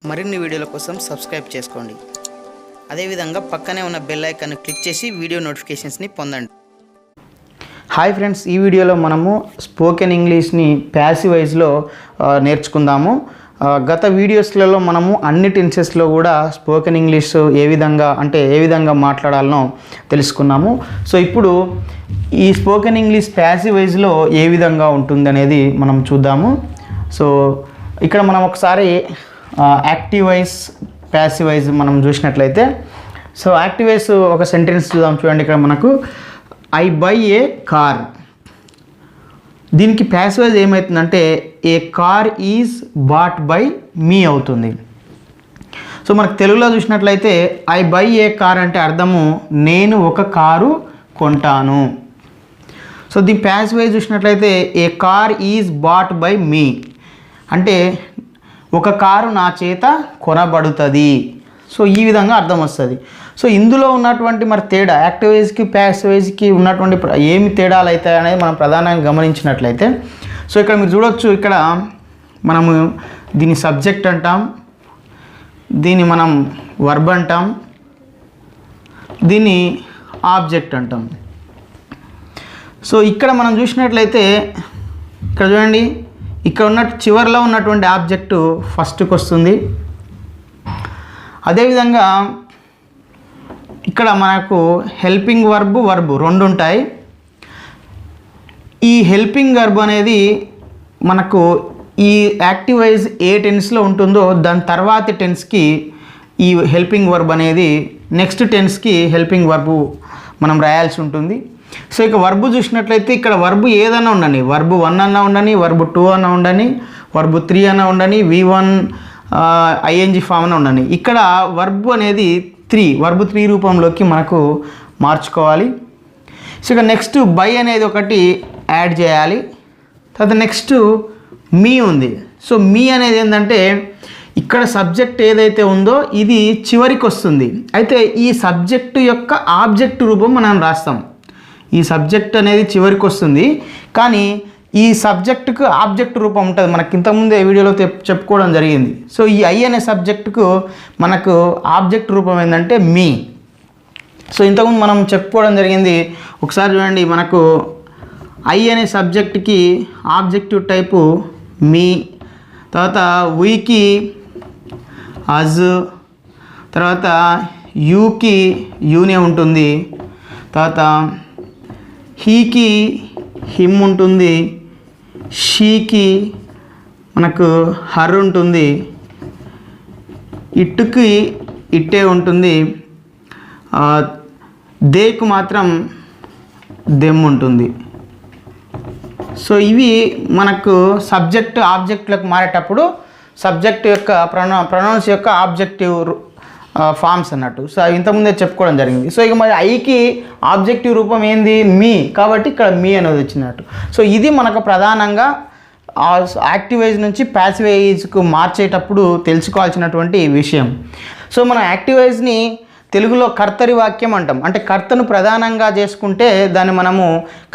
మరిన్ని వీడియోల కోసం సబ్స్క్రైబ్ చేసుకోండి. అదేవిధంగా పక్కనే ఉన్న బెల్ ఐకాన్ క్లిక్ చేసి వీడియో నోటిఫికేషన్స్ని పొందండి. హాయ్ ఫ్రెండ్స్, ఈ వీడియోలో మనము స్పోకెన్ ఇంగ్లీష్ని ప్యాసివ్ వాయిస్లో నేర్చుకుందాము. గత వీడియోస్లలో మనము అన్ని టెన్సెస్లో కూడా స్పోకెన్ ఇంగ్లీష్ ఏ విధంగా మాట్లాడాలనో తెలుసుకున్నాము. సో ఇప్పుడు ఈ స్పోకెన్ ఇంగ్లీష్ ప్యాసివ్ వాయిస్లో ఏ విధంగా ఉంటుంది అనేది మనం చూద్దాము. సో ఇక్కడ మనం ఒకసారి యాక్టివ్ వాయిస్ ప్యాసివ్ వాయిస్ మనం చూసినట్లయితే, సో యాక్టివ్ వాయిస్ ఒక సెంటెన్స్ చూద్దాం. చూడండి, ఇక్కడ మనకు ఐ బై ఏ కార్. దీనికి ప్యాసివ్ వాయిస్ ఏమవుతుందంటే ఏ కార్ ఈజ్ బాట్ బై మీ అవుతుంది. సో మనకు తెలుగులో చూసినట్లయితే ఐ బై ఏ కార్ అంటే అర్థము నేను ఒక కారు కొంటాను. సో దీని ప్యాసివ్ వాయిస్ చూసినట్లయితే ఏ car is bat by me అంటే ఒక కారు నా చేత కొనబడుతుంది. సో ఈ విధంగా అర్థం వస్తుంది. సో ఇందులో ఉన్నటువంటి మరి తేడా, యాక్టివ్ వాయిస్కి ప్యాసివ్ వాయిస్కి ఉన్నటువంటి ఏమి తేడాలు అవుతాయి అనేది మనం ప్రధానంగా గమనించినట్లయితే, సో ఇక్కడ మీరు చూడొచ్చు, ఇక్కడ మనము దీన్ని సబ్జెక్ట్ అంటాం, దీన్ని మనం వర్బ్ అంటాం, దీన్ని ఆబ్జెక్ట్ అంటాం. సో ఇక్కడ మనం చూసినట్లయితే ఇక్కడ చూడండి, ఇక్కడ ఉన్న చివరిలో ఉన్నటువంటి ఆబ్జెక్టు ఫస్ట్కి వస్తుంది. అదేవిధంగా ఇక్కడ మనకు హెల్పింగ్ వర్బ్ రెండు ఉంటాయి. ఈ హెల్పింగ్ వర్బ్ అనేది మనకు ఈ యాక్టివ్ వాయిస్ ఏ టెన్స్లో ఉంటుందో దాని తర్వాతి టెన్స్కి ఈ హెల్పింగ్ వర్బ్ అనేది నెక్స్ట్ టెన్స్కి హెల్పింగ్ వర్బ్ మనం రాయాల్సి ఉంటుంది. సో ఇక వర్బ్ చూసినట్లయితే ఇక్కడ వర్బ్ ఏదైనా ఉండని, వర్బ్ 1 అన్నా ఉండని, వర్బ్ 2 అన్నా ఉండని, వర్బ్ 3 అన్నా ఉండని, V1 ING ఫామ్ అన్నా ఉండని. ఇక్కడ వర్బ్ అనేది వర్బ్ 3 రూపంలోకి మనకు మార్చుకోవాలి. సో ఇక నెక్స్ట్ బై అనేది ఒకటి యాడ్ చేయాలి. తర్వాత నెక్స్ట్ మీ ఉంది. సో మీ అనేది ఏంటంటే ఇక్కడ సబ్జెక్ట్ ఏదైతే ఉందో ఇది చివరికి వస్తుంది. అయితే ఈ సబ్జెక్టు యొక్క ఆబ్జెక్ట్ రూపం మనం రాస్తాం. ఈ సబ్జెక్ట్ అనేది చివరికి వస్తుంది, కానీ ఈ సబ్జెక్టుకు ఆబ్జెక్ట్ రూపం ఉంటుంది. మనకి ఇంతకుముందే వీడియోలో చెప్పుకోవడం జరిగింది. సో ఈ ఐ అనే సబ్జెక్టుకు మనకు ఆబ్జెక్ట్ రూపం ఏంటంటే మీ. సో ఇంతకుముందు మనం చెప్పుకోవడం జరిగింది. ఒకసారి చూడండి, మనకు ఐ అనే సబ్జెక్ట్కి ఆబ్జెక్టివ్ టైపు మీ, తర్వాత వీకి అజ్, తర్వాత యూకి యూనే ఉంటుంది, తర్వాత హీకి హిమ్ ఉంటుంది, షీకి మనకు హర్ ఉంటుంది, ఇట్టుకి ఇట్టే ఉంటుంది, దేకు మాత్రం దెమ్ ఉంటుంది. సో ఇవి మనకు సబ్జెక్ట్ ఆబ్జెక్టులకు మారేటప్పుడు సబ్జెక్ట్ యొక్క ప్రొనౌన్స్ యొక్క ఆబ్జెక్టివ్ ఫామ్స్ అన్నట్టు. సో అవి ఇంతకుముందే చెప్పుకోవడం జరిగింది. సో ఇక మరి ఐకి ఆబ్జెక్టివ్ రూపం ఏంది మీ, కాబట్టి ఇక్కడ మీ అనేది వచ్చినట్టు. సో ఇది మనకు ప్రధానంగా యాక్టివ్ వాయిస్ నుంచి ప్యాసివ్ వాయిస్కు మార్చేటప్పుడు తెలుసుకోవాల్సినటువంటి విషయం. సో మనం యాక్టివ్ వాయిస్ని తెలుగులో కర్తరి వాక్యం అంటాం. అంటే కర్తను ప్రధానంగా చేసుకుంటే దాన్ని మనము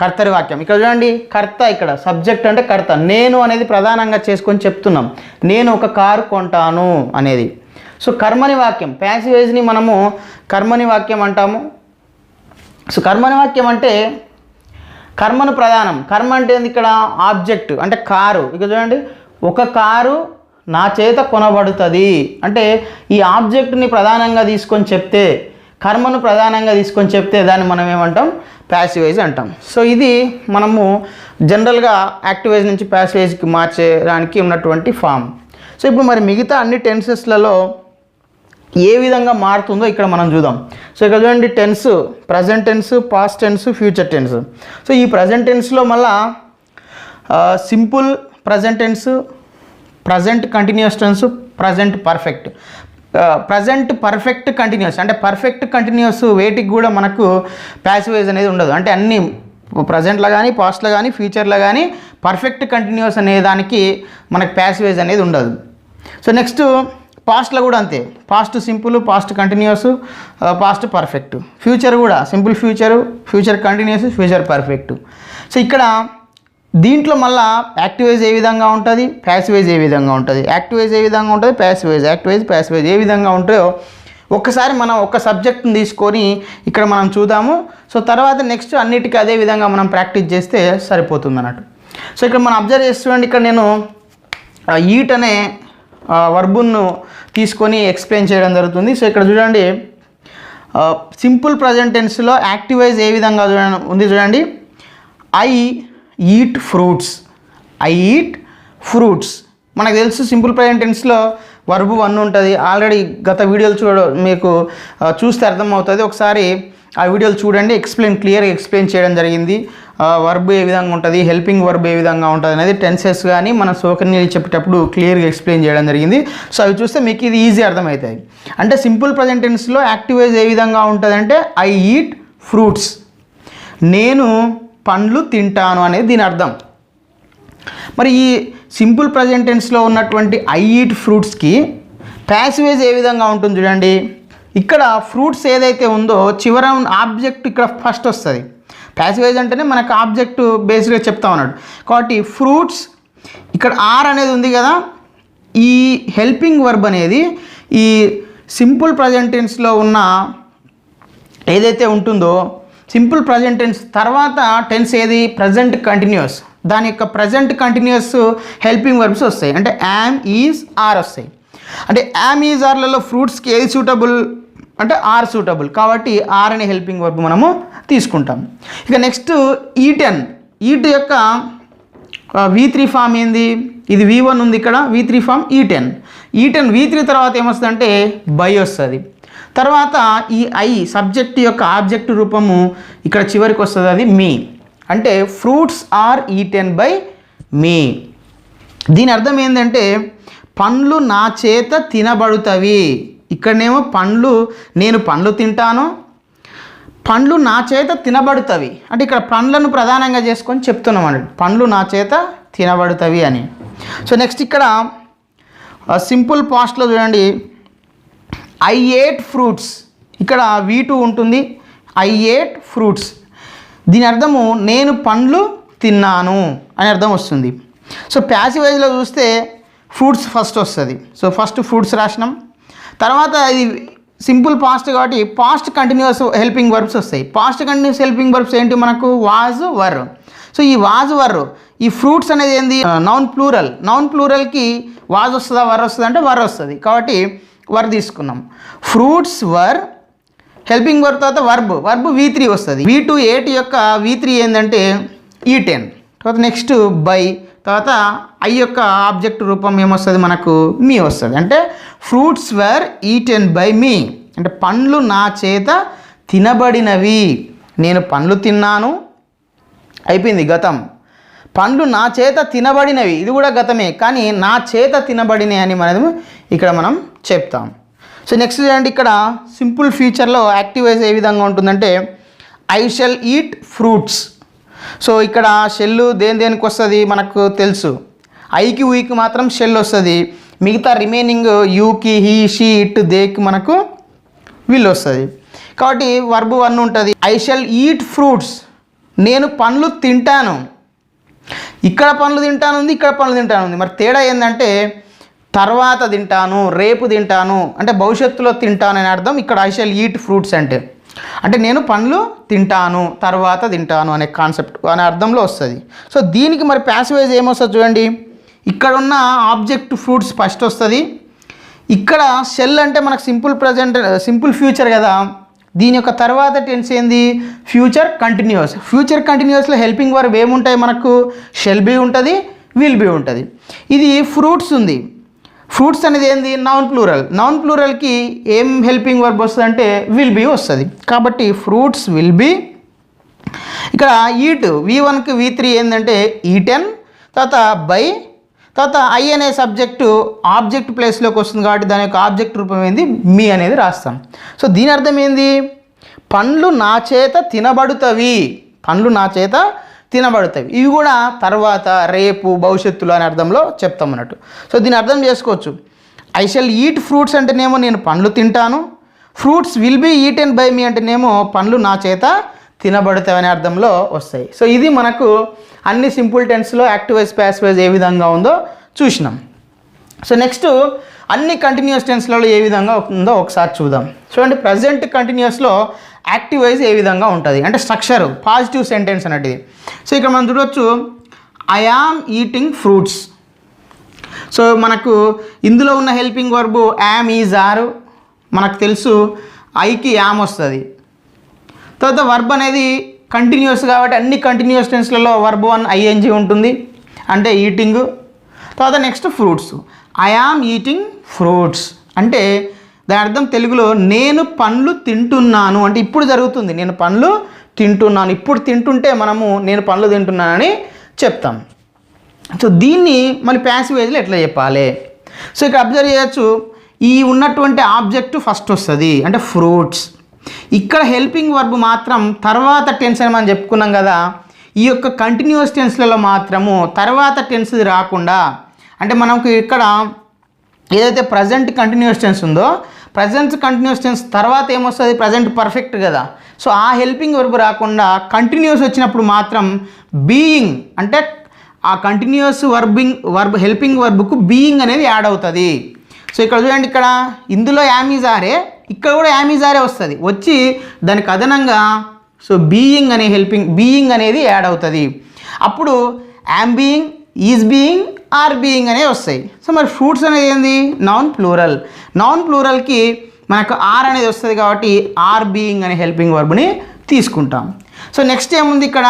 కర్తరి వాక్యం. ఇక్కడ చూడండి, కర్త ఇక్కడ సబ్జెక్ట్ అంటే కర్త, నేను అనేది ప్రధానంగా చేసుకొని చెప్తున్నాం. నేను ఒక కారు కొంటాను అనేది. సో కర్మని వాక్యం, ప్యాసివ్ వాయిస్ని మనము కర్మని వాక్యం అంటాము. సో కర్మని వాక్యం అంటే కర్మను ప్రధానం. కర్మ అంటే ఏంది, ఇక్కడ ఆబ్జెక్ట్ అంటే కారు. ఇక చూడండి, ఒక కారు నా చేత కొనబడుతుంది అంటే ఈ ఆబ్జెక్ట్ని ప్రధానంగా తీసుకొని చెప్తే, కర్మను ప్రధానంగా తీసుకొని చెప్తే దాన్ని మనం ఏమంటాం, ప్యాసివ్ వాయిస్ అంటాం. సో ఇది మనము జనరల్గా యాక్టివ్ వాయిస్ నుంచి ప్యాసివ్ వాయిస్కి మార్చేయడానికి ఉన్నటువంటి ఫామ్. సో ఇప్పుడు మరి మిగతా అన్ని టెన్సెస్లలో ఏ విధంగా మారుతుందో ఇక్కడ మనం చూద్దాం. సో ఇక్కడ చూడండి, tense, present tense, past tense, future tense. So ఈ ప్రజెంట్ టెన్స్లో మళ్ళా simple present tense, present continuous tense, present perfect. Present perfect continuous అంటే పర్ఫెక్ట్ కంటిన్యూస్ వేటికి కూడా మనకు ప్యాసివ్ వాయిస్ అనేది ఉండదు. అంటే అన్ని ప్రజెంట్లో కానీ పాస్ట్లో కానీ ఫ్యూచర్లో కానీ పర్ఫెక్ట్ కంటిన్యూస్ అనే దానికి మనకు ప్యాసివ్ వాయిస్ అనేది ఉండదు. సో నెక్స్ట్ పాస్ట్లో కూడా అంతే, past simple, past continuous, past perfect. Future కూడా simple future, future continuous, future perfect. So ఇక్కడ దీంట్లో మళ్ళీ యాక్టివైజ్ ఏ విధంగా ఉంటుంది, ప్యాసివైజ్ ఏ విధంగా ఉంటుంది, యాక్టివైజ్ ఏ విధంగా ఉంటుంది, ప్యాసివైజ్ ఏ విధంగా ఉంటాయో ఒక్కసారి మనం ఒక సబ్జెక్ట్ని తీసుకొని ఇక్కడ మనం చూద్దాము. సో తర్వాత నెక్స్ట్ అన్నిటికీ అదే విధంగా మనం ప్రాక్టీస్ చేస్తే సరిపోతుంది అన్నట్టు. సో ఇక్కడ మనం అబ్జర్వ్ చేస్తుంటే ఇక్కడ నేను ఈట్ అనే వర్బును తీసుకొని ఎక్స్ప్లెయిన్ చేయడం జరుగుతుంది. సో ఇక్కడ చూడండి సింపుల్ ప్రజెంట్ టెన్స్లో యాక్టివైజ్ ఏ విధంగా ఉంది చూడండి. I eat fruits. మనకు తెలుసు సింపుల్ ప్రజెంట్ టెన్స్లో వర్బు 1 ఉంటుంది. ఆల్రెడీ గత వీడియోలు మీకు చూస్తే అర్థమవుతుంది. ఒకసారి ఆ వీడియోలు చూడండి, క్లియర్గా ఎక్స్ప్లెయిన్ చేయడం జరిగింది. వర్బ్ ఏ విధంగా ఉంటుంది, హెల్పింగ్ వర్బ్ ఏ విధంగా ఉంటుంది అనేది టెన్సెస్ కానీ మన స్పోకెన్ చెప్పేటప్పుడు క్లియర్గా ఎక్స్ప్లెయిన్ చేయడం జరిగింది. సో అవి చూస్తే మీకు ఇది ఈజీ అర్థమవుతాయి. అంటే సింపుల్ ప్రజెంట్ టెన్స్లో యాక్టివైజ్ ఏ విధంగా ఉంటుంది అంటే ఐ ఈట్ ఫ్రూట్స్, నేను పండ్లు తింటాను అనేది దీని అర్థం. మరి ఈ సింపుల్ ప్రజెంట్ టెన్స్లో ఉన్నటువంటి ఐ ఈట్ ఫ్రూట్స్కి ప్యాసివైజ్ ఏ విధంగా ఉంటుంది చూడండి. ఇక్కడ ఫ్రూట్స్ ఏదైతే ఉందో చివర ఆబ్జెక్ట్ ఇక్కడ ఫస్ట్ వస్తుంది. ప్యాసివైజ్ అంటేనే మనకు ఆబ్జెక్ట్ బేస్డ్గా చెప్తా ఉన్నాడు కాబట్టి ఫ్రూట్స్ ఇక్కడ ఆర్ అనేది ఉంది కదా. ఈ హెల్పింగ్ వర్బ్ అనేది ఈ సింపుల్ ప్రజెంట్ టెన్స్లో ఉన్న ఏదైతే ఉంటుందో సింపుల్ ప్రజెంట్ టెన్స్ తర్వాత టెన్స్ ఏది ప్రజెంట్ కంటిన్యూస్, దాని యొక్క ప్రజెంట్ కంటిన్యూస్ హెల్పింగ్ వర్బ్స్ వస్తాయి. అంటే యామ్, ఈజ్, ఆర్ వస్తాయి. అంటే యామ్, ఈజ్, ఆర్లలో ఫ్రూట్స్కి ఏది సూటబుల్ అంటే ఆర్ సూటబుల్ కాబట్టి ఆర్ అనే హెల్పింగ్ వర్బ్ మనము తీసుకుంటాం. ఇక నెక్స్ట్ ఈట్ యొక్క V3 ఫామ్ ఏంది, ఇది V1 ఉంది ఇక్కడ, V3 ఫామ్ ఈటెన్ V3 తర్వాత ఏమొస్తుందంటే బై వస్తుంది. తర్వాత ఈ ఐ సబ్జెక్ట్ యొక్క ఆబ్జెక్ట్ రూపము ఇక్కడ చివరికి వస్తుంది, అది మీ. అంటే ఫ్రూట్స్ ఆర్ ఈటెన్ బై మీ. దీని అర్థం ఏంటంటే పండ్లు నా చేత తినబడుతవి. ఇక్కడనేమో నేను పండ్లు తింటాను, పండ్లు నా చేత తినబడుతవి అంటే ఇక్కడ పండ్లను ప్రధానంగా చేసుకొని చెప్తున్నాం అన్నట్టు, పండ్లు నా చేత తినబడుతవి అని. సో నెక్స్ట్ ఇక్కడ సింపుల్ పాస్ట్లో చూడండి ఐ ఏట్ ఫ్రూట్స్, ఇక్కడ V2 ఉంటుంది, ఐ ఏట్ ఫ్రూట్స్. దీని అర్థము నేను పండ్లు తిన్నాను అని అర్థం వస్తుంది. సో ప్యాసివైజ్లో చూస్తే ఫ్రూట్స్ ఫస్ట్ వస్తుంది. సో ఫస్ట్ ఫ్రూట్స్ రాసినాం. తర్వాత ఇది సింపుల్ పాస్ట్ కాబట్టి పాస్ట్ కంటిన్యూస్ హెల్పింగ్ వర్బ్స్ వస్తాయి. పాస్ట్ కంటిన్యూస్ హెల్పింగ్ వర్బ్స్ ఏంటి మనకు వాజ్, వర్. సో ఈ వాజ్, వర్, ఈ ఫ్రూట్స్ అనేది ఏంది నౌన్ ప్లూరల్కి వాజ్ వస్తుందా వర్ వస్తుందా అంటే వర్ వస్తుంది కాబట్టి వర్ తీసుకున్నాం. ఫ్రూట్స్ వర్ హెల్పింగ్ వర్బ్ తర్వాత వర్బ్ V3 వస్తుంది. V2 8 యొక్క V3 ఏంటంటే ఈటెన్. తర్వాత నెక్స్ట్ బై తర్వాత ఐ యొక్క ఆబ్జెక్ట్ రూపం ఏమొస్తుంది మనకు మీ వస్తుంది. అంటే fruits were eaten by me అంటే పండ్లు నా చేత తినబడినవి, నేను పండ్లు తిన్నాను అయిపోయింది గతం. పండ్లు నా చేత తినబడినవి ఇది కూడా గతమే కానీ నా చేత తినబడినవి అని మనం ఇక్కడ మనం చెప్తాం. సో నెక్స్ట్ చూడండి ఇక్కడ సింపుల్ ఫ్యూచర్లో యాక్టివైజ్ ఏ విధంగా ఉంటుందంటే I shall eat fruits. So ఇక్కడ షెల్ దేనికి వస్తుంది మనకు తెలుసు, ఐకి ఊకి మాత్రం షెల్ వస్తుంది, మిగతా రిమైనింగ్ యూకి, హీ, షీ, ఇట్, దేకి మనకు విల్ వస్తుంది. కాబట్టి వర్బ్ 1 ఉంటుంది. ఐ షెల్ ఈట్ ఫ్రూట్స్, నేను పండ్లు తింటాను. ఇక్కడ పండ్లు తింటాను ఉంది, ఇక్కడ పండ్లు తింటాను ఉంది. మరి తేడా ఏంటంటే తర్వాత తింటాను, రేపు తింటాను అంటే భవిష్యత్తులో తింటాను అని అర్థం. ఇక్కడ ఐ షెల్ ఈట్ ఫ్రూట్స్ అంటే నేను పండ్లు తింటాను తర్వాత తింటాను అనే కాన్సెప్ట్ అనే అర్థంలో వస్తుంది. సో దీనికి మరి ప్యాసివైజ్ ఏమొస్తుంది చూడండి, ఇక్కడ ఉన్న ఆబ్జెక్ట్ ఫ్రూట్స్ ఫస్ట్ వస్తుంది. ఇక్కడ షెల్ అంటే మనకు సింపుల్ ఫ్యూచర్ కదా, దీని యొక్క తర్వాత టెన్స్ ఏంది ఫ్యూచర్ కంటిన్యూస్లో హెల్పింగ్ వర్బ్ ఏముంటాయి మనకు షెల్ బి ఉంటుంది, విల్ బి ఉంటుంది. ఇది ఫ్రూట్స్ ఉంది, ఫ్రూట్స్ అనేది ఏంది నౌన్ ప్లూరల్కి ఏం హెల్పింగ్ వర్బ్ వస్తుంది అంటే విల్ బి వస్తుంది. కాబట్టి ఫ్రూట్స్ విల్ బి. ఇక్కడ ఈట్ V1కి V3 ఏంటంటే ఈటెన్, తర్వాత బై, తర్వాత ఐ అనే సబ్జెక్టు ఆబ్జెక్ట్ ప్లేస్లోకి వస్తుంది కాబట్టి దాని యొక్క ఆబ్జెక్ట్ రూపం ఏంది మీ అనేది రాస్తాం. సో దీని అర్థం ఏంది పండ్లు నా చేత తినబడుతవి, ఇవి కూడా తర్వాత రేపు భవిష్యత్తులో అనే అర్థంలో చెప్తాం అన్నట్టు. సో దీని అర్థం చేసుకోవచ్చు. ఐ షెల్ ఈట్ ఫ్రూట్స్ అంటేనేమో నేను పండ్లు తింటాను, fruits will be eaten by me అంటేనేమో పండ్లు నా చేత తినబడతాయి అనే అర్థంలో వస్తాయి. సో ఇది మనకు అన్ని సింపుల్ టెన్స్లో యాక్టివ్ వాయిస్ ప్యాసివ్ వాయిస్ ఏ విధంగా ఉందో చూసినాం. సో నెక్స్ట్ అన్ని కంటిన్యూస్ టెన్స్లలో ఏ విధంగా ఉందో ఒకసారి చూద్దాం. చూడండి, ప్రజెంట్ కంటిన్యూస్లో యాక్టివ్ వాయిస్ ఏ విధంగా ఉంటుంది అంటే స్ట్రక్చర్ పాజిటివ్ సెంటెన్స్ అనేది. సో ఇక్కడ మనం చూడవచ్చు I am eating fruits. So మనకు ఇందులో ఉన్న helping verb am, is, are మనకు తెలుసు. ఐకి యామ్ వస్తుంది. తర్వాత వర్బ్ అనేది కంటిన్యూస్ కాబట్టి అన్ని కంటిన్యూస్ టెన్స్లలో వర్బ్ 1 ఐఎన్జీ ఉంటుంది అంటే ఈటింగ్. తర్వాత next fruits, I am eating fruits అంటే దాని అర్థం తెలుగులో నేను పండ్లు తింటున్నాను అంటే ఇప్పుడు జరుగుతుంది, నేను పండ్లు తింటున్నాను. ఇప్పుడు తింటుంటే మనము నేను పండ్లు తింటున్నానని చెప్తాం. సో దీన్ని మళ్ళీ ప్యాసివ్ వాయిస్లో ఎట్లా చెప్పాలి? సో ఇక్కడ అబ్జర్వ్ చేయొచ్చు, ఈ ఉన్నటువంటి ఆబ్జెక్ట్ ఫస్ట్ వస్తుంది అంటే ఫ్రూట్స్. ఇక్కడ హెల్పింగ్ వర్బ్ మాత్రం తర్వాత టెన్స్ అని మనం చెప్పుకున్నాం కదా. ఈ యొక్క కంటిన్యూస్ టెన్స్లలో మాత్రము తర్వాత టెన్స్ రాకుండా అంటే మనకు ఇక్కడ ఏదైతే ప్రజెంట్ కంటిన్యూస్ టెన్స్ ఉందో ప్రజెంట్ కంటిన్యూస్ టెన్స్ తర్వాత ఏమొస్తుంది? ప్రజెంట్ పర్ఫెక్ట్ కదా. సో ఆ హెల్పింగ్ వర్బ్ రాకుండా కంటిన్యూస్ వచ్చినప్పుడు మాత్రం బీయింగ్ అంటే ఆ కంటిన్యూస్ హెల్పింగ్ వర్బ్కు బీయింగ్ అనేది యాడ్ అవుతుంది. సో ఇక్కడ చూడండి, ఇక్కడ ఇందులో యామిజారే, ఇక్కడ కూడా యామిజారే వస్తుంది. వచ్చి దానికి అదనంగా సో బీయింగ్ అనేది యాడ్ అవుతుంది. అప్పుడు am being, is being, are being అనేవి వస్తాయి. సో మరి ఫ్రూట్స్ అనేది ఏంది? Noun plural. నౌన్ ప్లూరల్కి మనకు ఆర్ అనేది వస్తుంది కాబట్టి ఆర్ బీయింగ్ అనే హెల్పింగ్ వర్బ్ని తీసుకుంటాం. సో నెక్స్ట్ ఏముంది ఇక్కడ?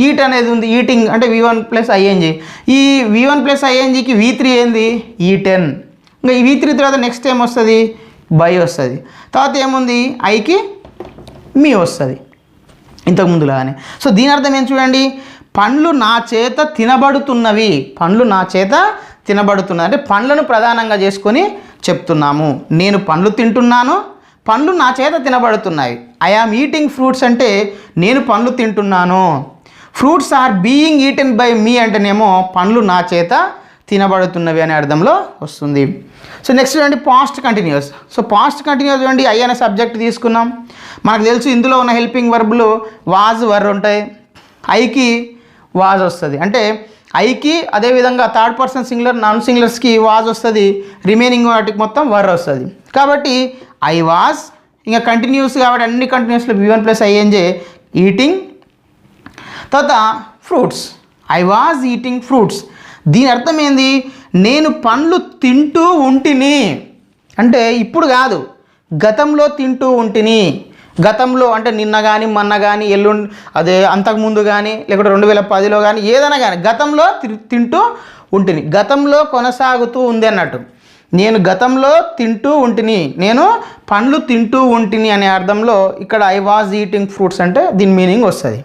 ఈట్ అనేది ఉంది. ఈటింగ్ అంటే V1 + ING. ఈ V1 + INGకి V3 ఏంది? ఈటెన్. ఇంకా ఈ V3 తర్వాత నెక్స్ట్ ఏం వస్తుంది? బై వస్తుంది. తర్వాత ఏముంది? ఐకి మీ వస్తుంది ఇంతకుముందులాగానే. సో దీని అర్థం ఏం చూడండి, పండ్లు నా చేత తినబడుతున్నవి. పండ్లు నా చేత తినబడుతున్నవి అంటే పండ్లను ప్రధానంగా చేసుకొని చెప్తున్నాము. నేను పండ్లు తింటున్నాను, పండ్లు నా చేత తినబడుతున్నాయి. ఐ యామ్ ఈటింగ్ ఫ్రూట్స్ అంటే నేను పండ్లు తింటున్నాను. Fruits are being eaten by me అంటేనేమో పండ్లు నా చేత తినబడుతున్నవి అనే అర్థంలో వస్తుంది. సో నెక్స్ట్ చూడండి, past continuous. So past continuous చూడండి, ఐ అనే సబ్జెక్ట్ తీసుకున్నాం. మనకు తెలుసు ఇందులో ఉన్న హెల్పింగ్ వర్బ్లు వాజ్, వర్ ఉంటాయి. ఐకి వాజ్ వస్తుంది అంటే ఐకి, అదేవిధంగా థర్డ్ పర్సన్ సింగులర్ నాన్ సింగులర్స్కి వాజ్ వస్తుంది, రిమైనింగ్ వాటికి మొత్తం వర్ వస్తుంది. కాబట్టి ఐ వాజ్, ఇంకా కంటిన్యూస్ కాబట్టి అన్ని కంటిన్యూస్లో V1 + ING ఈటింగ్. తర్వాత fruits, I was eating fruits. దీని అర్థం ఏంది? నేను పండ్లు తింటూ ఉంటిని అంటే ఇప్పుడు కాదు, గతంలో తింటూ ఉంటిని. గతంలో అంటే నిన్న కానీ మొన్న కానీ ఎల్లుండి అదే అంతకుముందు కానీ లేకుంటే 2010లో కానీ ఏదైనా కానీ గతంలో తింటూ ఉంటిని, గతంలో కొనసాగుతూ ఉంది అన్నట్టు. నేను గతంలో తింటూ ఉంటిని, నేను పండ్లు తింటూ ఉంటిని అనే అర్థంలో ఇక్కడ ఐ వాజ్ ఈటింగ్ ఫ్రూట్స్ అంటే దీని మీనింగ్ వస్తుంది.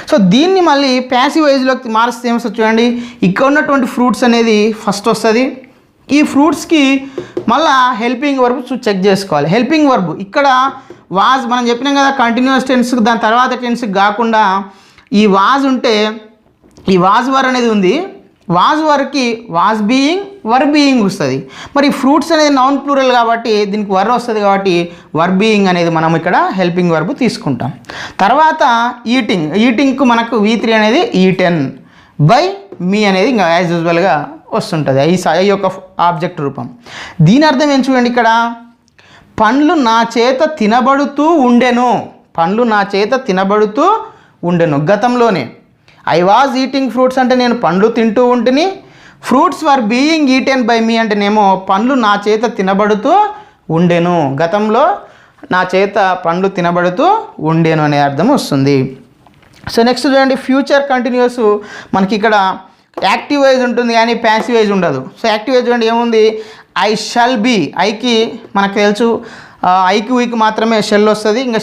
సో దీన్ని మళ్ళీ ప్యాసివ్ వాయిస్లోకి మారిస్తే ఏమొస్తుంది చూడండి, ఇక్కడ ఉన్నటువంటి ఫ్రూట్స్ అనేది ఫస్ట్ వస్తుంది. ఈ ఫ్రూట్స్కి మళ్ళీ హెల్పింగ్ వర్బ్ చెక్ చేసుకోవాలి. హెల్పింగ్ వర్బ్ ఇక్కడ వాజ్ మనం చెప్పినాం కదా, కంటిన్యూస్ టెన్స్కి దాని తర్వాత టెన్స్కి కాకుండా ఈ వాజ్ ఉంటే ఈ వాజ్ వర్ అనేది ఉంది. వాజ్ వర్కి వాజ్ బీయింగ్, వర్ బీయింగ్ వస్తుంది. మరి ఫ్రూట్స్ అనేది నౌన్ ప్లూరల్ కాబట్టి దీనికి వర్ వస్తుంది కాబట్టి వర్ బీయింగ్ అనేది మనం ఇక్కడ హెల్పింగ్ వర్బ్ తీసుకుంటాం. తర్వాత ఈటింగ్కు మనకు V3 అనేది ఈటెన్ బై మీ అనేది ఇంకా యాజ్ యూజువల్గా వస్తుంటుంది ఈ యొక్క ఆబ్జెక్ట్ రూపం. దీని అర్థం ఏం చూడండి, ఇక్కడ పండ్లు నా చేత తినబడుతూ ఉండెను. పండ్లు నా చేత తినబడుతూ ఉండెను గతంలోనే. ఐ వాజ్ ఈటింగ్ ఫ్రూట్స్ అంటే నేను పండ్లు తింటూ ఉంటిని. Fruits were being eaten by me అంటేనేమో పండ్లు నా చేత తినబడుతూ ఉండెను, గతంలో నా చేత పండ్లు తినబడుతూ ఉండేను అనే అర్థం వస్తుంది. సో నెక్స్ట్ చూడండి, ఫ్యూచర్ కంటిన్యూస్ మనకి ఇక్కడ యాక్టివ్ వైజ్ ఉంటుంది కానీ ప్యాసివ్ వైజ్ ఉండదు. సో యాక్టివ్ వైజ్ చూడండి ఏముంది, ఐ షల్ బీ. ఐకి మనకు తెలుసు ఐకి వీకి మాత్రమే షెల్ వస్తుంది. ఇంకా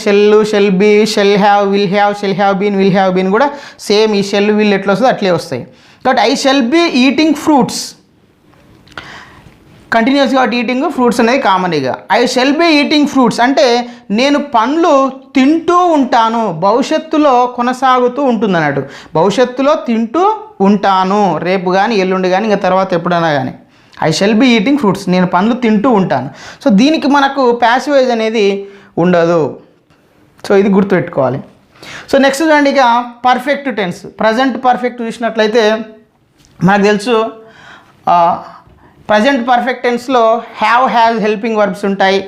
shall be, shall have, will have, shall have been, will have been కూడా సేమ్ ఈ షెల్ విల్ ఎట్లా వస్తుందో అట్లే వస్తాయి. కాబట్టి I shall be eating fruits continuous కాబట్టి ఈటింగ్ ఫ్రూట్స్ అనేది కామన్గా. I shall be eating fruits అంటే నేను పండ్లు తింటూ ఉంటాను, భవిష్యత్తులో కొనసాగుతూ ఉంటుంది అన్నట్టు. భవిష్యత్తులో తింటూ ఉంటాను, రేపు కానీ ఎల్లుండి కానీ ఇంకా తర్వాత ఎప్పుడైనా కానీ. I shall be eating fruits, నేను పండ్లు తింటూ ఉంటాను. సో దీనికి మనకు ప్యాసివ్ వాయిస్ అనేది ఉండదు. సో ఇది గుర్తుపెట్టుకోవాలి. సో నెక్స్ట్ చూడండి ఇక పర్ఫెక్ట్ టెన్స్. ప్రజెంట్ పర్ఫెక్ట్ చూసినట్లయితే మనకు తెలుసు ప్రజెంట్ పర్ఫెక్ట్ టెన్స్లో హ్యావ్ హ్యాజ్ హెల్పింగ్ వర్బ్స్ ఉంటాయి.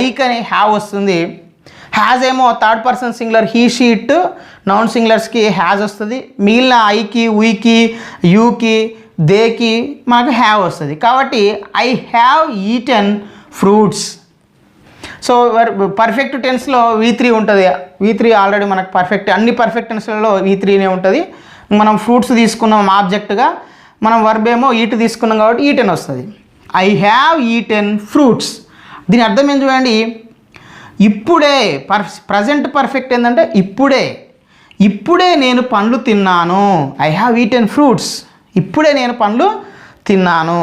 ఐకని హ్యావ్ వస్తుంది. హ్యాజ్ ఏమో third person singular he she it noun సింగులర్స్కి హ్యాజ్ వస్తుంది. మిగిలిన ఐకి వీకి యూకి దేకి మనకు హ్యావ్ వస్తుంది. కాబట్టి I have eaten fruits. So perfect టెన్స్లో V3 ఉంటుంది. V3 ఆల్రెడీ మనకు పర్ఫెక్ట్ అన్ని పర్ఫెక్ట్ టెన్స్లలో V3నే ఉంటుంది. మనం ఫ్రూట్స్ తీసుకున్నాం ఆబ్జెక్ట్గా, మనం వర్బ్ ఏమో ఈట్ తీసుకున్నాం కాబట్టి ఈటెన్ వస్తుంది. I have eaten fruits. దీని అర్థం ఏం చూడండి, ఇప్పుడే ప్రజెంట్ పర్ఫెక్ట్ ఏంటంటే ఇప్పుడే నేను పండ్లు తిన్నాను. ఐ హ్యావ్ ఈటెన్ ఫ్రూట్స్, ఇప్పుడే నేను పండ్లు తిన్నాను.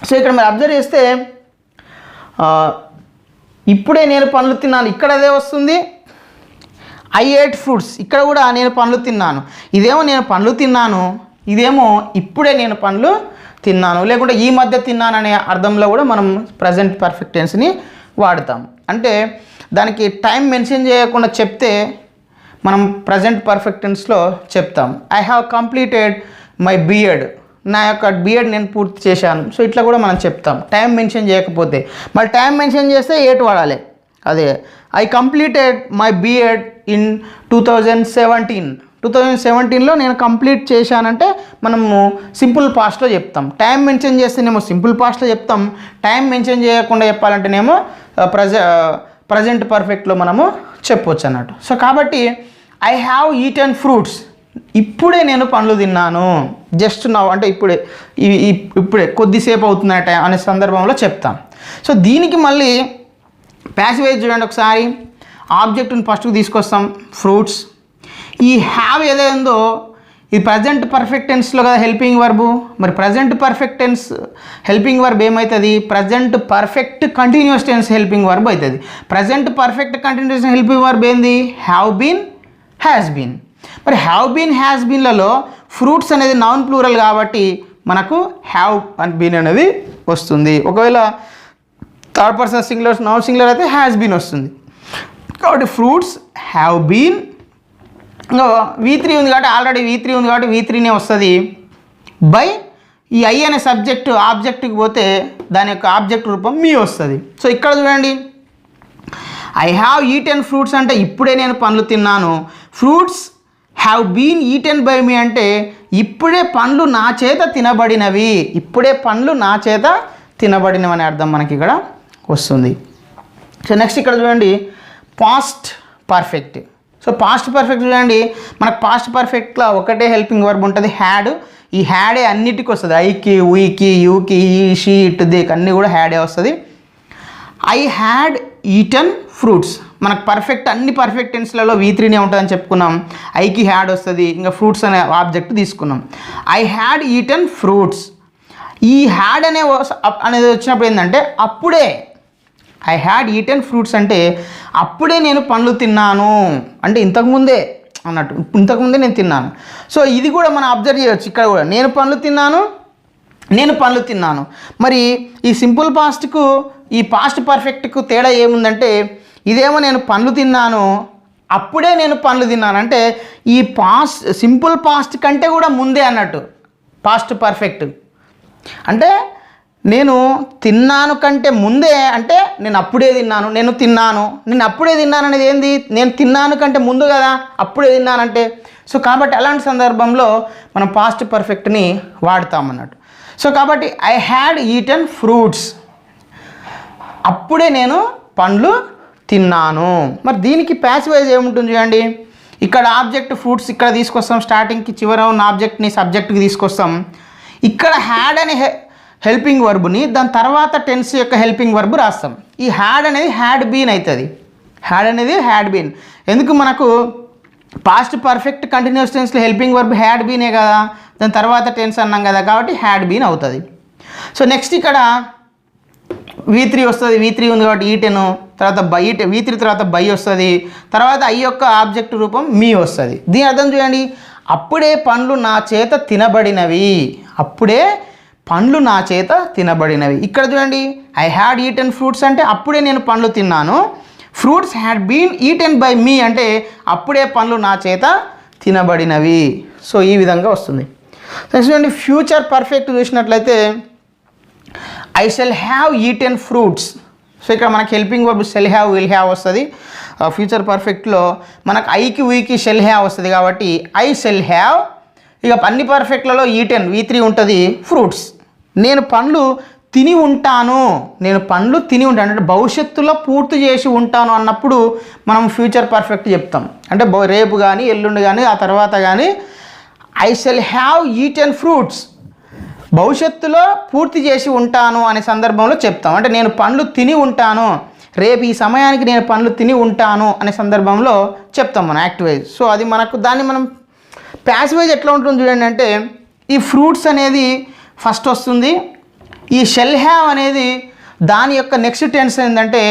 సో ఇక్కడ మీరు అబ్జర్వ్ చేస్తే ఇప్పుడే నేను పండ్లు తిన్నాను, ఇక్కడ అదే వస్తుంది. ఐ ఏట్ ఫ్రూట్స్, ఇక్కడ కూడా నేను పండ్లు తిన్నాను. ఇదేమో నేను పండ్లు తిన్నాను, ఇదేమో ఇప్పుడే నేను పండ్లు తిన్నాను, లేకుంటే ఈ మధ్య తిన్నాను అనే అర్థంలో కూడా మనం ప్రజెంట్ పర్ఫెక్ట్ టెన్స్ని వాడతాం. అంటే దానికి టైం మెన్షన్ చేయకుండా చెప్తే మనం ప్రజెంట్ పర్ఫెక్ట్ టెన్స్లో చెప్తాం. I have completed my BEd, నా యొక్క బిఎడ్ నేను పూర్తి చేశాను. సో ఇట్లా కూడా మనం చెప్తాం టైం మెన్షన్ చేయకపోతే. మళ్ళీ టైం మెన్షన్ చేస్తే ఏట్ వాడాలి. అదే I completed my BEd in 2017లో నేను కంప్లీట్ చేశానంటే మనము సింపుల్ పాస్ట్లో చెప్తాం. టైం మెన్షన్ చేస్తేనేమో సింపుల్ పాస్ట్లో చెప్తాం. టైం మెన్షన్ చేయకుండా చెప్పాలంటేనేమో ప్రజెంట్ పర్ఫెక్ట్లో మనము చెప్పవచ్చు అన్నట్టు. సో కాబట్టి ఐ హ్యావ్ ఈటెన్ ఫ్రూట్స్, ఇప్పుడే నేను పండ్లు తిన్నాను. జస్ట్ నౌ అంటే ఇప్పుడే కొద్దిసేపు అవుతుందట అనే సందర్భంలో చెప్తాం. సో దీనికి మళ్ళీ ప్యాసివ్ వాయిస్ చూడండి ఒకసారి. ఆబ్జెక్ట్ని ఫస్ట్కి తీసుకొస్తాం ఫ్రూట్స్. ఈ హ్యావ్ ఏదైందో ఇది ప్రజెంట్ పర్ఫెక్ట్ టెన్స్లో కదా హెల్పింగ్ వర్బు. మరి present perfect tense helping verb ఏమవుతుంది, present perfect continuous tense helping verb అవుతుంది. Present perfect continuous helping verb ఏంది, హ్యావ్ బీన్, హ్యాస్ బీన్. మరి హ్యావ్ బీన్, హ్యాస్ బీన్లలో ఫ్రూట్స్ అనేది నౌన్ ప్లూరల్ కాబట్టి మనకు హ్యావ్ అండ్ బీన్ అనేది వస్తుంది. ఒకవేళ third person singular noun singular అయితే హ్యాస్ బీన్ వస్తుంది. కాబట్టి ఫ్రూట్స్ హ్యావ్ బీన్. ఇంకా V3 ఉంది కాబట్టి ఆల్రెడీ V3 ఉంది కాబట్టి V3నే వస్తుంది. బై ఈ ఐ అనే సబ్జెక్టు ఆబ్జెక్ట్కి పోతే దాని యొక్క ఆబ్జెక్ట్ రూపం మీ వస్తుంది. సో ఇక్కడ చూడండి ఐ హ్యావ్ ఈటెన్ ఫ్రూట్స్ అంటే ఇప్పుడే నేను పండ్లు తిన్నాను. Fruits have been eaten by me అంటే ఇప్పుడే పండ్లు నా చేత తినబడినవి, ఇప్పుడే పండ్లు నా చేత తినబడినవి అనే అర్థం మనకి ఇక్కడ వస్తుంది. సో నెక్స్ట్ ఇక్కడ చూడండి past perfect. So past perfect చూడండి మనకు పాస్ట్ పర్ఫెక్ట్లో ఒకటే హెల్పింగ్ వర్బ్ ఉంటుంది హ్యాడ్. ఈ హ్యాడే అన్నిటికీ వస్తుంది. ఐకి వీకి యూకి ఈ షీ ఇట్ దేకి అన్నీ కూడా హ్యాడే వస్తుంది. ఐ హ్యాడ్ ఈటన్ ఫ్రూట్స్ మనకు పర్ఫెక్ట్ అన్ని పర్ఫెక్ట్ టెన్స్లలో V3నే ఉంటుందని చెప్పుకున్నాం. ఐకి హ్యాడ్ వస్తుంది, ఇంకా ఫ్రూట్స్ అనే ఆబ్జెక్ట్ తీసుకున్నాం. I had eaten fruits. ఈ హ్యాడ్ అనేది వచ్చినప్పుడు ఏంటంటే అప్పుడే ఐ హ్యాడ్ ఈటెన్ ఫ్రూట్స్ అంటే అప్పుడే నేను పండ్లు తిన్నాను అంటే ఇంతకుముందే అన్నట్టు, ఇంతకుముందే నేను తిన్నాను. సో ఇది కూడా మనం అబ్జర్వ్ చేయవచ్చు. ఇక్కడ కూడా నేను పండ్లు తిన్నాను. మరి ఈ సింపుల్ పాస్ట్కు ఈ పాస్ట్ పర్ఫెక్ట్కు తేడా ఏముందంటే ఇదేమో నేను పండ్లు తిన్నాను, అప్పుడే నేను పండ్లు తిన్నాను అంటే ఈ సింపుల్ పాస్ట్ కంటే కూడా ముందే అన్నట్టు పాస్ట్ పర్ఫెక్ట్. అంటే నేను తిన్నాను కంటే ముందే అంటే నేను అప్పుడే తిన్నాను, నేను అప్పుడే తిన్నాను అనేది ఏంది, నేను తిన్నాను కంటే ముందు కదా అప్పుడే తిన్నానంటే. సో కాబట్టి అలాంటి సందర్భంలో మనం పాస్ట్ పర్ఫెక్ట్ని వాడతామన్నట్టు. సో కాబట్టి ఐ హ్యాడ్ ఈటన్ ఫ్రూట్స్, అప్పుడే నేను పండ్లు తిన్నాను. మరి దీనికి ప్యాసివ్ వాయిస్ ఏముంటుంది చూడండి. ఇక్కడ ఆబ్జెక్ట్ ఫ్రూట్స్ ఇక్కడ తీసుకొస్తాం, స్టార్టింగ్కి చివర ఉన్న ఆబ్జెక్ట్ని సబ్జెక్ట్కి తీసుకొస్తాం. ఇక్కడ హ్యాడ్ అనే హెల్పింగ్ వర్బ్ని దాని తర్వాత టెన్స్ యొక్క హెల్పింగ్ వర్బ్ రాస్తాం. ఈ హ్యాడ్ అనేది హ్యాడ్ బీన్ అవుతుంది. హ్యాడ్ బీన్ ఎందుకు మనకు పాస్ట్ పర్ఫెక్ట్ కంటిన్యూస్ టెన్స్లో హెల్పింగ్ వర్బ్ హ్యాడ్ బీనే కదా, దాని తర్వాత టెన్స్ అన్నాం కదా కాబట్టి హ్యాడ్ బీన్ అవుతుంది. సో నెక్స్ట్ ఇక్కడ V3 వస్తుంది. V3 ఉంది కాబట్టి ఈటెను, తర్వాత బై V3 తర్వాత బై వస్తుంది, తర్వాత ఐ యొక్క ఆబ్జెక్ట్ రూపం మీ వస్తుంది. దీని అర్థం చూడండి అప్పుడే పండ్లు నా చేత తినబడినవి, అప్పుడే పండ్లు నా చేత తినబడినవి. ఇక్కడ చూడండి ఐ హ్యాడ్ ఈటెన్ ఫ్రూట్స్ అంటే అప్పుడే నేను పండ్లు తిన్నాను. Fruits had been eaten by me అంటే అప్పుడే పండ్లు నా చేత తినబడినవి. సో ఈ విధంగా వస్తుంది. నెక్స్ట్ చూడండి ఫ్యూచర్ పర్ఫెక్ట్ చూసినట్లయితే I shall have eaten fruits. So ఇక్కడ మనకి helping verb shell have will have వస్తుంది. ఫ్యూచర్ పర్ఫెక్ట్లో మనకు ఐకి వీకి షెల్ హ్యావ్ వస్తుంది కాబట్టి ఐ షెల్ హ్యావ్. ఇక అన్ని పర్ఫెక్ట్లలో ఈటెన్ V3 ఉంటుంది ఫ్రూట్స్. నేను పండ్లు తిని ఉంటాను, నేను పండ్లు తిని ఉంటాను అంటే భవిష్యత్తులో పూర్తి చేసి ఉంటాను అన్నప్పుడు మనం ఫ్యూచర్ పర్ఫెక్ట్ చెప్తాం. అంటే రేపు కానీ ఎల్లుండి కానీ ఆ తర్వాత కానీ I shall have eaten fruits భవిష్యత్తులో పూర్తి చేసి ఉంటాను అనే సందర్భంలో చెప్తాం. అంటే నేను పండ్లు తిని ఉంటాను, రేపు ఈ సమయానికి నేను పండ్లు తిని ఉంటాను అనే సందర్భంలో చెప్తాం మనం యాక్టివైజ్. సో అది మనకు దాన్ని మనం ప్యాసివైజ్ ఎట్లా ఉంటుంది చూడండి. అంటే ఈ ఫ్రూట్స్ అనేది ఫస్ట్ వస్తుంది, ఈ షెల్ హ్యావ్ అనేది దాని యొక్క నెక్స్ట్ టెన్స్ ఏంటంటే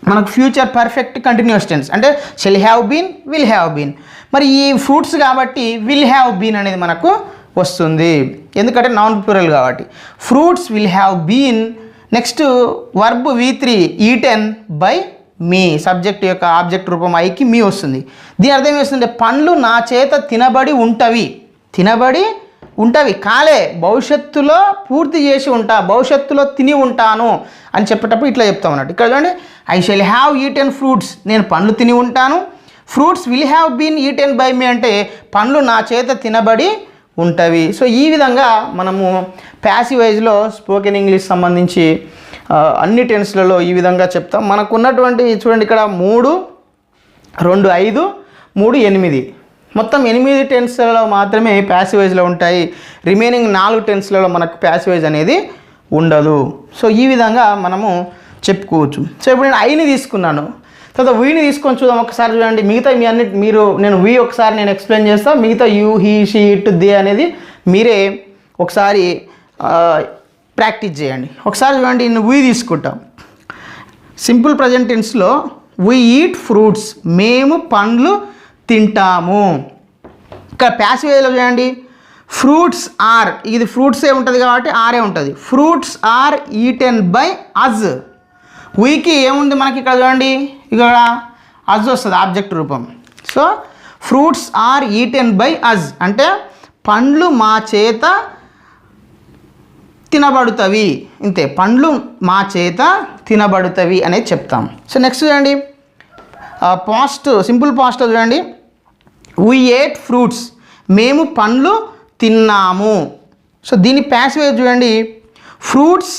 మనకు ఫ్యూచర్ పర్ఫెక్ట్ కంటిన్యూస్ టెన్స్. అంటే shall have been will have been. మరి ఈ ఫ్రూట్స్ కాబట్టి విల్ హ్యావ్ బీన్ అనేది మనకు వస్తుంది, ఎందుకంటే నాన్ ప్లూరల్ కాబట్టి. Fruits will have been. Next verb V3 eaten by me, subject యొక్క ఆబ్జెక్ట్ రూపం ఐకి మీ వస్తుంది. దీని అర్థం ఏమిస్తుంటే పండ్లు నా చేత తినబడి ఉంటవి, తినబడి ఉంటవి కాలే, భవిష్యత్తులో పూర్తి చేసి ఉంటా, భవిష్యత్తులో తిని ఉంటాను అని చెప్పేటప్పుడు ఇట్లా చెప్తాం అన్నట్టు. ఇక్కడ చూడండి I shall have eaten fruits, నేను పండ్లు తిని ఉంటాను. Fruits will have been eaten by me అంటే పండ్లు నా చేత తినబడి ఉంటవి. సో ఈ విధంగా మనము ప్యాసివైజ్లో స్పోకెన్ ఇంగ్లీష్ సంబంధించి అన్ని టెన్స్లలో ఈ విధంగా చెప్తాం. మనకు ఉన్నటువంటి చూడండి ఇక్కడ 3, 2, 5, 3, 8 మొత్తం 8 టెన్స్లలో మాత్రమే ప్యాసివైజ్లో ఉంటాయి. రిమైనింగ్ 4 టెన్స్లలో మనకు ప్యాసివైజ్ అనేది ఉండదు. సో ఈ విధంగా మనము చెప్పుకోవచ్చు. సో ఇప్పుడు నేను ఐని తీసుకున్నాను, తర్వాత వీని తీసుకొని చూద్దాం ఒకసారి. చూడండి మిగతా మీ అన్ని నేను వి ఒకసారి నేను ఎక్స్ప్లెయిన్ చేస్తాను, మిగతా you he she it they అనేది మీరే ఒకసారి ప్రాక్టీస్ చేయండి. ఒకసారి చూడండి నేను వీ తీసుకుంటాం. సింపుల్ ప్రజెంట్ టెన్స్లో వీ ఈట్ ఫ్రూట్స్, మేము పండ్లు తింటాము. ఇక్కడ ప్యాసివేజ్లో చూడండి ఫ్రూట్స్ ఆర్, ఇది ఫ్రూట్సే ఉంటుంది కాబట్టి ఆరే ఉంటుంది. Fruits are eaten by us. వీకి ఏముంది మనకి ఇక్కడ చూడండి, ఇక్కడ అజ్ వస్తుంది ఆబ్జెక్ట్ రూపం. So fruits are eaten by us అంటే పండ్లు మా చేత తినబడుతవి, ఇంతే, పండ్లు మా చేత తినబడుతవి అనేది చెప్తాం. సో నెక్స్ట్ చూడండి పాస్ట్, సింపుల్ పాస్ట్లో చూడండి వీ ఏట్ ఫ్రూట్స్, మేము పండ్లు తిన్నాము. సో దీని ప్యాసివేజ్ చూడండి fruits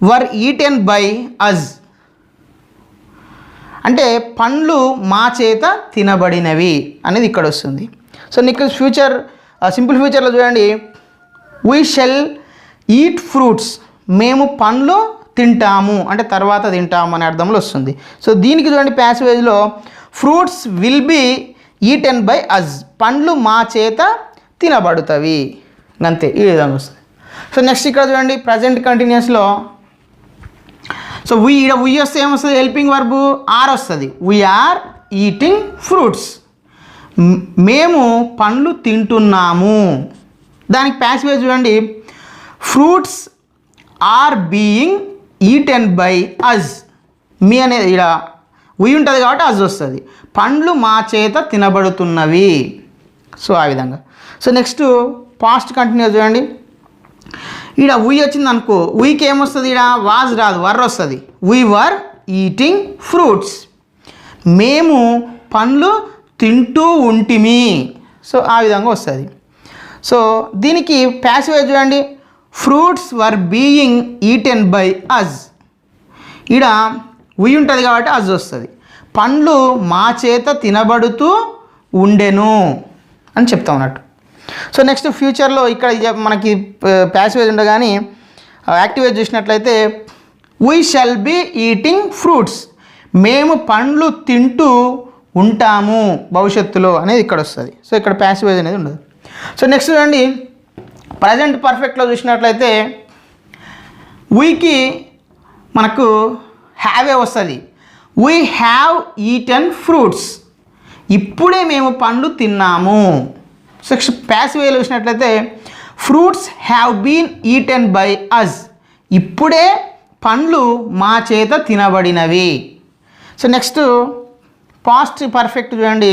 were eaten by us అంటే పండ్లు మా చేత తినబడినవి అనేది ఇక్కడ వస్తుంది. సో నీకు ఫ్యూచర్ సింపుల్ ఫ్యూచర్లో చూడండి వీ షెల్ ఈట్ ఫ్రూట్స్, మేము పండ్లు తింటాము అంటే తర్వాత తింటాము అనే అర్థంలో వస్తుంది. సో దీనికి చూడండి ప్యాసివేజ్లో fruits will be eaten by us, పండ్లు మా చేత తినబడుతవి, అంతే, ఈ విధంగా వస్తుంది. సో నెక్స్ట్ ఇక్కడ చూడండి ప్రజెంట్ కంటిన్యూస్లో సో వీ వస్తే ఏమొస్తుంది, హెల్పింగ్ వర్బు ఆర్ వస్తుంది. వీఆర్ ఈటింగ్ ఫ్రూట్స్, మేము పండ్లు తింటున్నాము. దానికి ప్యాసివేజ్ చూడండి fruits are being eaten by us, మీ అనేది ఇక్కడ వీ ఉంటుంది కాబట్టి అజ్ వస్తుంది, పండ్లు మా చేత తినబడుతున్నవి. సో ఆ విధంగా. సో నెక్స్ట్ పాస్ట్ కంటిన్యూస్ చూడండి, ఇక్కడ వీ వచ్చింది అనుకో, వీకి ఏమొస్తుంది, ఇక్కడ వాజ్ రాదు, వర్ వస్తుంది. వీ వర్ ఈటింగ్ ఫ్రూట్స్, మేము పండ్లు తింటూ ఉంటిమి. సో ఆ విధంగా వస్తుంది. సో దీనికి ప్యాసివేజ్ చూడండి fruits were being eaten by us, ఇక్కడ వీ ఉంటుంది కాబట్టి అజ్ వస్తుంది, పండ్లు మా చేత తినబడుతూ ఉండెను అని చెప్తా ఉన్నట్టు. సో నెక్స్ట్ ఫ్యూచర్లో ఇక్కడ మనకి ప్యాసివేజ్ ఉండగానే యాక్టివేజ్ చూసినట్లయితే we shall be eating fruits, మేము పండ్లు తింటూ ఉంటాము భవిష్యత్తులో అనేది ఇక్కడ వస్తుంది. సో ఇక్కడ ప్యాసివేజ్ అనేది ఉండదు. సో నెక్స్ట్ చూడండి ప్రజెంట్ పర్ఫెక్ట్లో చూసినట్లయితే వీకి మనకు హ్యావే వస్తుంది. వీ హ్యావ్ ఈటెన్ ఫ్రూట్స్, ఇప్పుడే మేము పండ్లు తిన్నాము. సో ప్యాసివేలో చూసినట్లయితే fruits have been eaten by us, ఇప్పుడే పండ్లు మా చేత తినబడినవి. సో నెక్స్ట్ పాస్ట్ పర్ఫెక్ట్ చూడండి,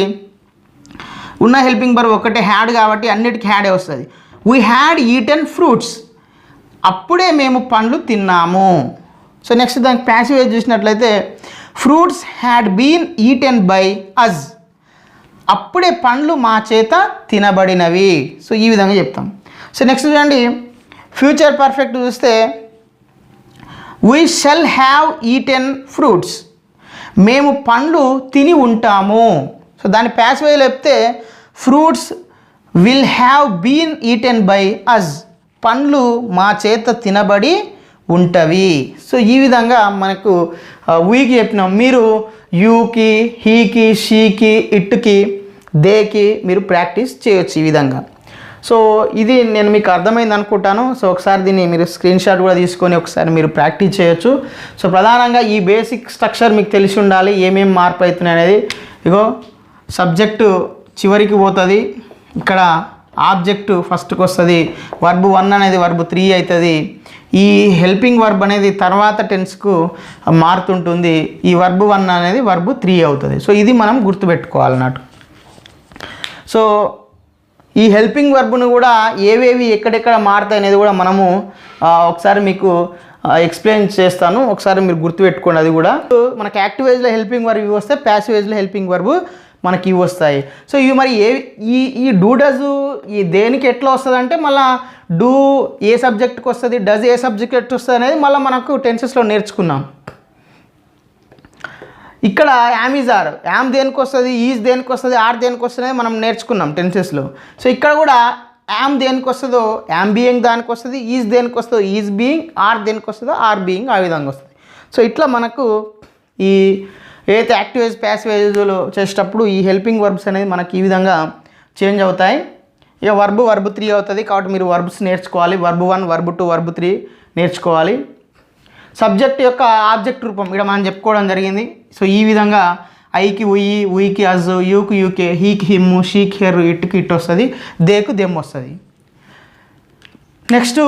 ఉన్న హెల్పింగ్ వర్బ్ ఒకటే హ్యాడ్ కాబట్టి అన్నిటికీ హ్యాడే వస్తుంది. వీ హ్యాడ్ ఈటెన్ ఫ్రూట్స్, అప్పుడే మేము పండ్లు తిన్నాము. సో నెక్స్ట్ దానికి ప్యాసివ్ చూసినట్లయితే fruits had been eaten by us, అప్పుడే పండ్లు మా చేత తినబడినవి. సో ఈ విధంగా చెప్తాం. సో నెక్స్ట్ చూడండి ఫ్యూచర్ పర్ఫెక్ట్ చూస్తే we shall have eaten fruits, మేము పండ్లు తిని ఉంటాము. సో దాన్ని ప్యాసివ్ చెప్తే fruits will have been eaten by us, పండ్లు మా చేత తినబడి ఉంటవి. సో ఈ విధంగా మనకు వీకి చెప్పినాం. మీరు యూకి, హీకి, షీకి, ఇట్కి, దేకి మీరు ప్రాక్టీస్ చేయొచ్చు ఈ విధంగా. సో ఇది నేను మీకు అర్థమైంది అనుకుంటాను. సో ఒకసారి దీన్ని మీరు స్క్రీన్ షాట్ కూడా తీసుకొని ఒకసారి మీరు ప్రాక్టీస్ చేయొచ్చు. సో ప్రధానంగా ఈ బేసిక్ స్ట్రక్చర్ మీకు తెలిసి ఉండాలి, ఏమేమి మార్పు అవుతున్నాయి అనేది. ఇగో సబ్జెక్టు చివరికి పోతుంది, ఇక్కడ ఆబ్జెక్టు ఫస్ట్కి వస్తుంది, వర్బ్ 1 అనేది వర్బ్ 3 అవుతుంది. ఈ హెల్పింగ్ వర్బ్ అనేది తర్వాత టెన్స్కు మారుతుంటుంది, ఈ వర్బ్ 1 అనేది వర్బ్ 3 అవుతుంది. సో ఇది మనం గుర్తుపెట్టుకోవాలన్నట్టు. సో ఈ హెల్పింగ్ వర్బ్ను కూడా ఏవేవి ఎక్కడెక్కడ మారుతాయి అనేది కూడా మనము ఒకసారి మీకు ఎక్స్ప్లెయిన్ చేస్తాను, ఒకసారి మీరు గుర్తుపెట్టుకోండి. అది కూడా మనకి యాక్టివ్ ఏజ్లో హెల్పింగ్ వర్బ్ ఇవి వస్తాయి, ప్యాసివ్ ఏజ్లో హెల్పింగ్ వర్బ్ మనకి ఇవి వస్తాయి. సో ఇవి మరి ఈ డూ డజ్ ఈ దేనికి ఎట్లా వస్తుంది అంటే మళ్ళీ డూ ఏ సబ్జెక్ట్కి వస్తుంది, డజ్ ఏ సబ్జెక్ట్ వస్తుంది అనేది మళ్ళీ మనకు టెన్సెస్లో నేర్చుకున్నాం. ఇక్కడ యామ్ ఈజ్ ఆర్, యామ్ దేనికి వస్తుంది, ఈజ్ దేనికి వస్తుంది, ఆర్ దేనికి వస్తుంది మనం నేర్చుకున్నాం టెన్సెస్లో. సో ఇక్కడ కూడా యామ్ దేనికి వస్తుందో యామ్ బీయింగ్ దానికి వస్తుంది, ఈజ్ దేనికి వస్తుందో ఈజ్ బీయింగ్, ఆర్ దేనికి వస్తుందో ఆర్ బీయింగ్ ఆ విధంగా వస్తుంది. సో ఇట్లా మనకు ఈ ఏదైతే యాక్టివ్ ఏజ్ ప్యాసివ్ ఏజ్లో చేసేటప్పుడు ఈ హెల్పింగ్ వర్బ్స్ అనేది మనకి ఈ విధంగా చేంజ్ అవుతాయి. ఇక వర్బ్ 3 అవుతుంది కాబట్టి మీరు వర్బ్స్ నేర్చుకోవాలి. వర్బ్ 1, వర్బ్ 2, వర్బ్ 3 నేర్చుకోవాలి. సబ్జెక్ట్ యొక్క ఆబ్జెక్ట్ రూపం ఇక్కడ మనం చెప్పుకోవడం జరిగింది. సో ఈ విధంగా ఐకి ఉయి, ఉయికి అజ్, యూకి యూకే, హీకి హిమ్, షీకి హెర్, ఇట్కి ఇట్ వస్తుంది, దేకు దెమ్ వస్తుంది. నెక్స్ట్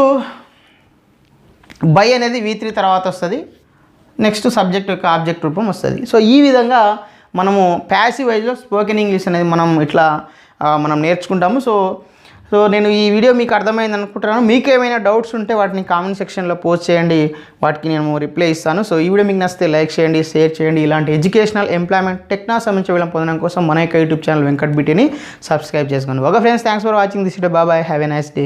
బై అనేది V3 తర్వాత వస్తుంది. నెక్స్ట్ సబ్జెక్ట్ యొక్క ఆబ్జెక్ట్ రూపం వస్తుంది. సో ఈ విధంగా మనము ప్యాసివ్ వైజ్లో స్పోకెన్ ఇంగ్లీష్ అనేది మనం ఇట్లా మనం నేర్చుకుంటాము. సో నేను ఈ వీడియో మీకు అర్థమైంది అనుకుంటున్నాను. మీకు ఏమైనా డౌట్స్ ఉంటే వాటిని కామెంట్ సెక్షన్లో పోస్ట్ చేయండి, వాటికి నేను రిప్లై ఇస్తాను. సో ఈ వీడియో మీకు నచ్చితే లైక్ చేయండి, షేర్ చేయండి. ఇలాంటి ఎడ్యుకేషనల్, ఎంప్లాయ్మెంట్, టెక్నాలజీ సంబంధించిన వీళ్ళని పొందడం కోసం మన యొక్క యూట్యూబ్ ఛానల్ వెంకట్ బీటీని సబ్స్క్రైబ్ చేసుకోండి. Okay friends, thanks for watching this video. Bye, have a nice day.